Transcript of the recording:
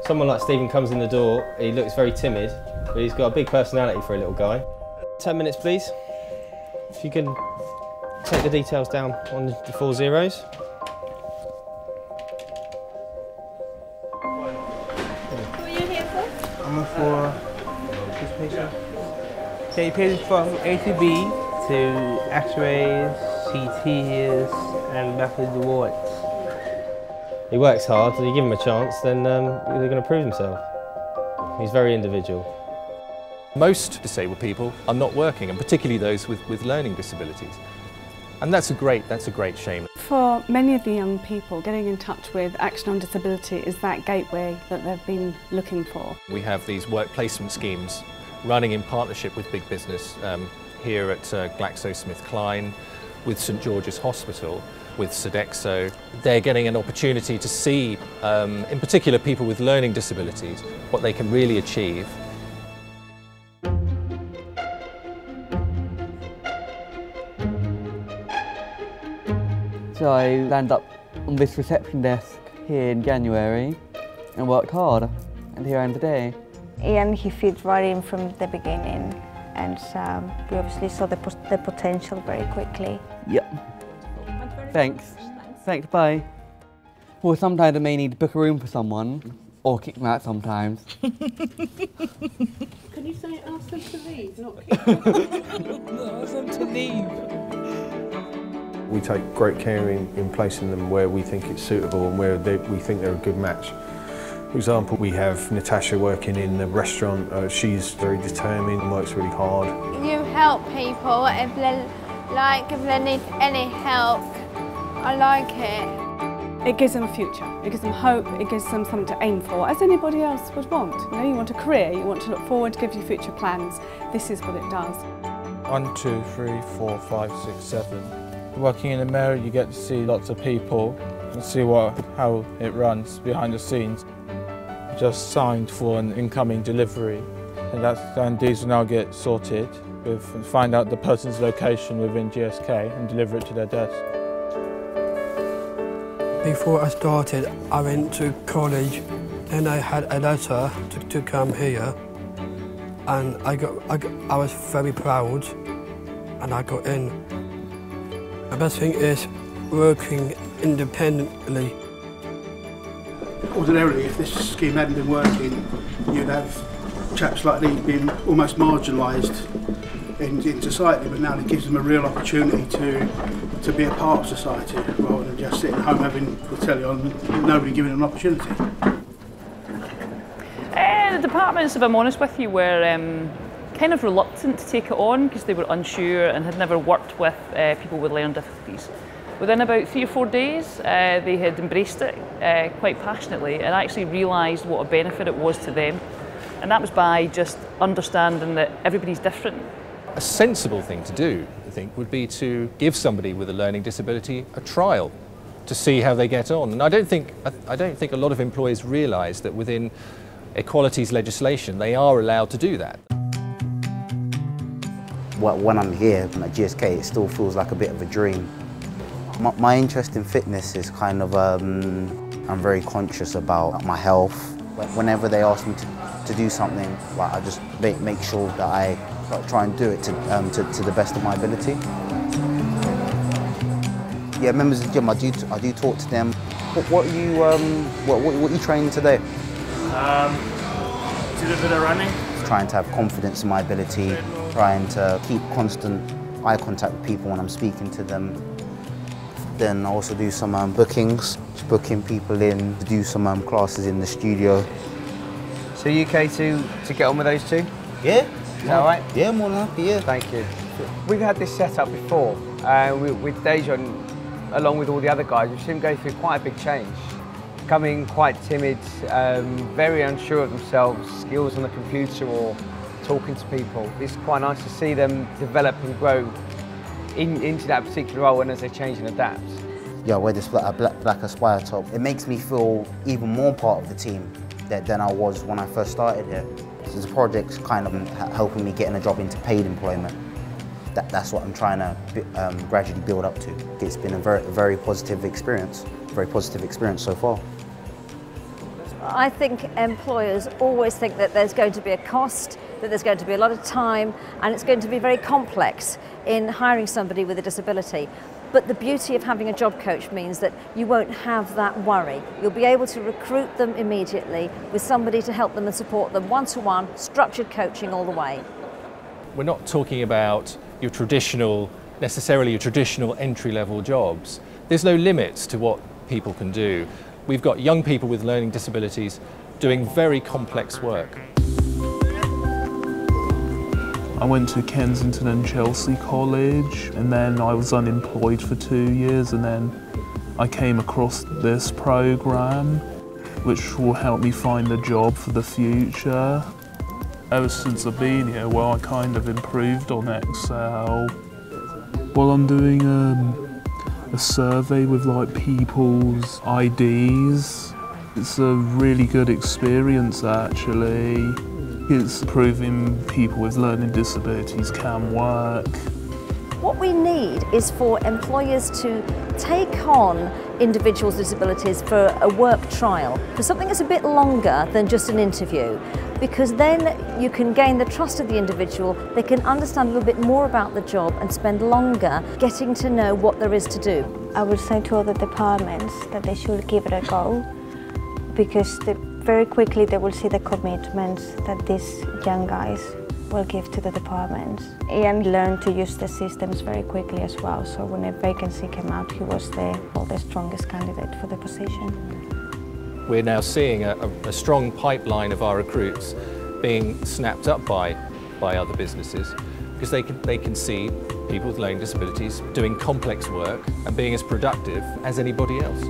Someone like Stephen comes in the door, he looks very timid, but he's got a big personality for a little guy. 10 minutes, please. If you can take the details down on the 4 zeros. Who are you here for? I'm for this patient. Take patients from A to B to X-rays, CTs, and backwards wards. He works hard, and you give him a chance, then they're going to prove themselves. He's very individual. Most disabled people are not working, and particularly those with learning disabilities. And that's a great shame. For many of the young people, getting in touch with Action on Disability is that gateway that they've been looking for. We have these work placement schemes running in partnership with big business here at GlaxoSmithKline, with St George's Hospital, with Sodexo. They're getting an opportunity to see, in particular people with learning disabilities, what they can really achieve. So I landed up on this reception desk here in January and worked hard, and here I am today. Ian, he fit right in from the beginning, and we obviously saw the potential very quickly. Yep. Thanks. Thanks, bye. Well, sometimes I may need to book a room for someone, or kick them out sometimes. Can you say ask them to leave, not kick them? Ask them to leave. We take great care in placing them where we think it's suitable and where we think they're a good match. For example, we have Natasha working in the restaurant. She's very determined and works really hard. You help people if they need any help. I like it. It gives them a future, it gives them hope, it gives them something to aim for, as anybody else would want. You know, you want a career, you want to look forward, give you future plans. This is what it does. 1, 2, 3, 4, 5, 6, 7. Working in the mirror, you get to see lots of people and see how it runs behind the scenes. Just signed for an incoming delivery, and these will now get sorted find out the person's location within GSK and deliver it to their desk. Before I started, I went to college and I had a letter to come here, and I was very proud, and I got in. The best thing is working independently. Ordinarily, if this scheme hadn't been working, you'd have chaps like these being almost marginalised in society, but now it gives them a real opportunity to be a part of society rather than just sitting at home having the telly on and nobody giving them an opportunity. The departments, if I'm honest with you, were kind of reluctant to take it on because they were unsure and had never worked with people with learning difficulties. Within about 3 or 4 days, they had embraced it quite passionately and actually realised what a benefit it was to them. And that was by just understanding that everybody's different. A sensible thing to do, I think, would be to give somebody with a learning disability a trial to see how they get on. And I don't think a lot of employers realise that within equalities legislation they are allowed to do that. When I'm here at GSK, it still feels like a bit of a dream. My interest in fitness is kind of, I'm very conscious about my health. Whenever they ask me to do something, I just make sure that I try and do it to the best of my ability. Yeah, members of the gym, I do talk to them. What are you training today? Do a bit of running. Trying to have confidence in my ability, trying to keep constant eye contact with people when I'm speaking to them. Then I also do some bookings, just booking people in to do some classes in the studio. So you okay to get on with those two? Yeah. Is that all right? Yeah, more than happy, yeah. Thank you. We've had this set up before with Dejan, along with all the other guys. We've seen him go through quite a big change. Becoming quite timid, very unsure of themselves, skills on the computer or talking to people. It's quite nice to see them develop and grow into that particular role and as they change and adapt. Yeah, I wear this black Aspire top. It makes me feel even more part of the team than I was when I first started here. So the project's kind of helping me getting a job into paid employment. That's what I'm trying to gradually build up to. It's been a very positive experience so far. I think employers always think that there's going to be a cost, that there's going to be a lot of time, and it's going to be very complex in hiring somebody with a disability. But the beauty of having a job coach means that you won't have that worry. You'll be able to recruit them immediately with somebody to help them and support them one-to-one, structured coaching all the way. We're not talking about necessarily your traditional entry-level jobs. There's no limits to what people can do. We've got young people with learning disabilities doing very complex work. I went to Kensington and Chelsea College, and then I was unemployed for 2 years, and then I came across this programme which will help me find a job for the future. Ever since I've been here, well, I kind of improved on Excel. Well, I'm doing a survey with like people's IDs. It's a really good experience actually. It's proving people with learning disabilities can work. What we need is for employers to take on individuals with disabilities for a work trial, for something that's a bit longer than just an interview, because then you can gain the trust of the individual, they can understand a little bit more about the job and spend longer getting to know what there is to do. I would say to other departments that they should give it a go, because very quickly they will see the commitments that these young guys will give to the departments and learn to use the systems very quickly as well. So when a vacancy came out, he was the strongest candidate for the position. We're now seeing a strong pipeline of our recruits being snapped up by other businesses because they can see people with learning disabilities doing complex work and being as productive as anybody else.